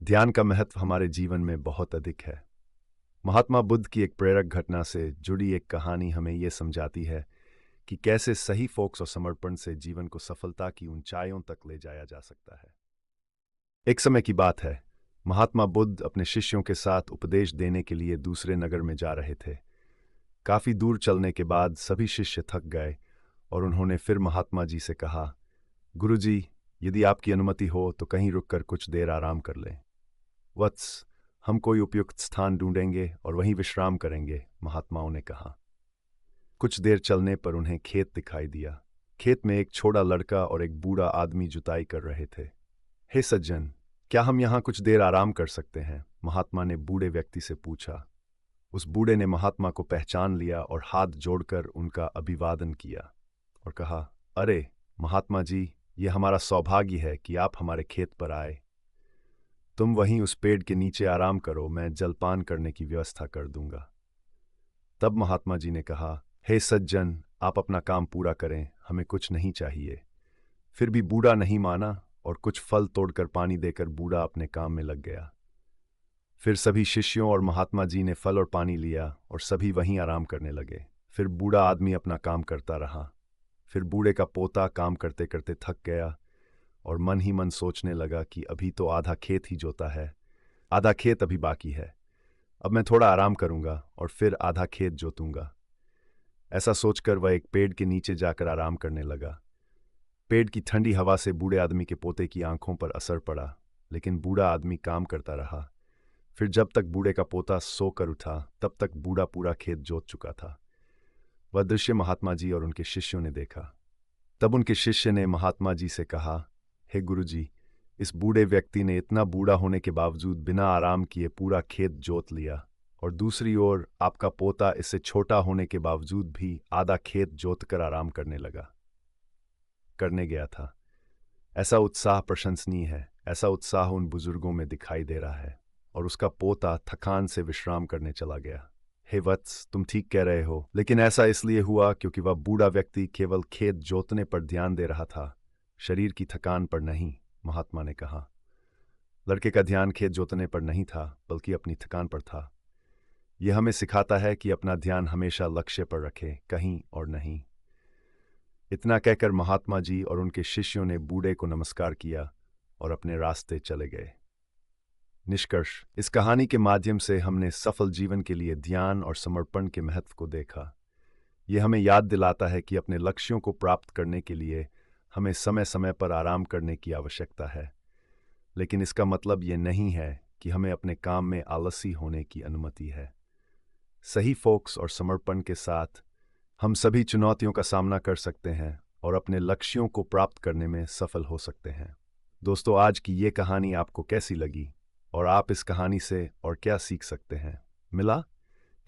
ध्यान का महत्व हमारे जीवन में बहुत अधिक है। महात्मा बुद्ध की एक प्रेरक घटना से जुड़ी एक कहानी हमें ये समझाती है कि कैसे सही फोकस और समर्पण से जीवन को सफलता की ऊंचाइयों तक ले जाया जा सकता है। एक समय की बात है, महात्मा बुद्ध अपने शिष्यों के साथ उपदेश देने के लिए दूसरे नगर में जा रहे थे। काफी दूर चलने के बाद सभी शिष्य थक गए और उन्होंने फिर महात्मा जी से कहा, गुरुजी, यदि आपकी अनुमति हो तो कहीं रुककर कुछ देर आराम कर लें। वत्स, हम कोई उपयुक्त स्थान ढूंढेंगे और वहीं विश्राम करेंगे, महात्माओं ने कहा। कुछ देर चलने पर उन्हें खेत दिखाई दिया। खेत में एक छोटा लड़का और एक बूढ़ा आदमी जुताई कर रहे थे। हे सज्जन, क्या हम यहाँ कुछ देर आराम कर सकते हैं? महात्मा ने बूढ़े व्यक्ति से पूछा। उस बूढ़े ने महात्मा को पहचान लिया और हाथ जोड़कर उनका अभिवादन किया और कहा, अरे महात्मा जी, ये हमारा सौभाग्य है कि आप हमारे खेत पर आए। तुम वहीं उस पेड़ के नीचे आराम करो, मैं जलपान करने की व्यवस्था कर दूंगा। तब महात्मा जी ने कहा, हे सज्जन, आप अपना काम पूरा करें, हमें कुछ नहीं चाहिए। फिर भी बूढ़ा नहीं माना और कुछ फल तोड़कर पानी देकर बूढ़ा अपने काम में लग गया। फिर सभी शिष्यों और महात्मा जी ने फल और पानी लिया और सभी वहीं आराम करने लगे। फिर बूढ़ा आदमी अपना काम करता रहा। फिर बूढ़े का पोता काम करते करते थक गया और मन ही मन सोचने लगा कि अभी तो आधा खेत ही जोता है, आधा खेत अभी बाकी है। अब मैं थोड़ा आराम करूंगा और फिर आधा खेत जोतूंगा। ऐसा सोचकर वह एक पेड़ के नीचे जाकर आराम करने लगा। पेड़ की ठंडी हवा से बूढ़े आदमी के पोते की आंखों पर असर पड़ा, लेकिन बूढ़ा आदमी काम करता रहा। फिर जब तक बूढ़े का पोता सोकर उठा, तब तक बूढ़ा पूरा खेत जोत चुका था। वह दृश्य महात्मा जी और उनके शिष्यों ने देखा। तब उनके शिष्य ने महात्मा जी से कहा, हे गुरुजी, इस बूढ़े व्यक्ति ने इतना बूढ़ा होने के बावजूद बिना आराम किए पूरा खेत जोत लिया, और दूसरी ओर आपका पोता इससे छोटा होने के बावजूद भी आधा खेत जोतकर आराम करने गया था। ऐसा उत्साह प्रशंसनीय है। ऐसा उत्साह उन बुजुर्गों में दिखाई दे रहा है। और उसका पोता थकान से विश्राम करने चला गया। हे वत्स, तुम ठीक कह रहे हो, लेकिन ऐसा इसलिए हुआ क्योंकि वह बूढ़ा व्यक्ति केवल खेत जोतने पर ध्यान दे रहा था, शरीर की थकान पर नहीं, महात्मा ने कहा। लड़के का ध्यान खेत जोतने पर नहीं था, बल्कि अपनी थकान पर था। यह हमें सिखाता है कि अपना ध्यान हमेशा लक्ष्य पर रखें, कहीं और नहीं। इतना कहकर महात्मा जी और उनके शिष्यों ने बूढ़े को नमस्कार किया और अपने रास्ते चले गए। निष्कर्ष, इस कहानी के माध्यम से हमने सफल जीवन के लिए ध्यान और समर्पण के महत्व को देखा। यह हमें याद दिलाता है कि अपने लक्ष्यों को प्राप्त करने के लिए हमें समय समय पर आराम करने की आवश्यकता है, लेकिन इसका मतलब ये नहीं है कि हमें अपने काम में आलसी होने की अनुमति है। सही फोकस और समर्पण के साथ हम सभी चुनौतियों का सामना कर सकते हैं और अपने लक्ष्यों को प्राप्त करने में सफल हो सकते हैं। दोस्तों, आज की ये कहानी आपको कैसी लगी और आप इस कहानी से और क्या सीख सकते हैं? मिला?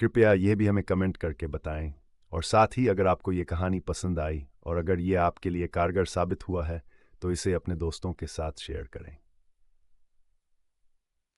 कृपया यह भी हमें कमेंट करके बताएं। और साथ ही अगर आपको ये कहानी पसंद आई और अगर ये आपके लिए कारगर साबित हुआ है, तो इसे अपने दोस्तों के साथ शेयर करें।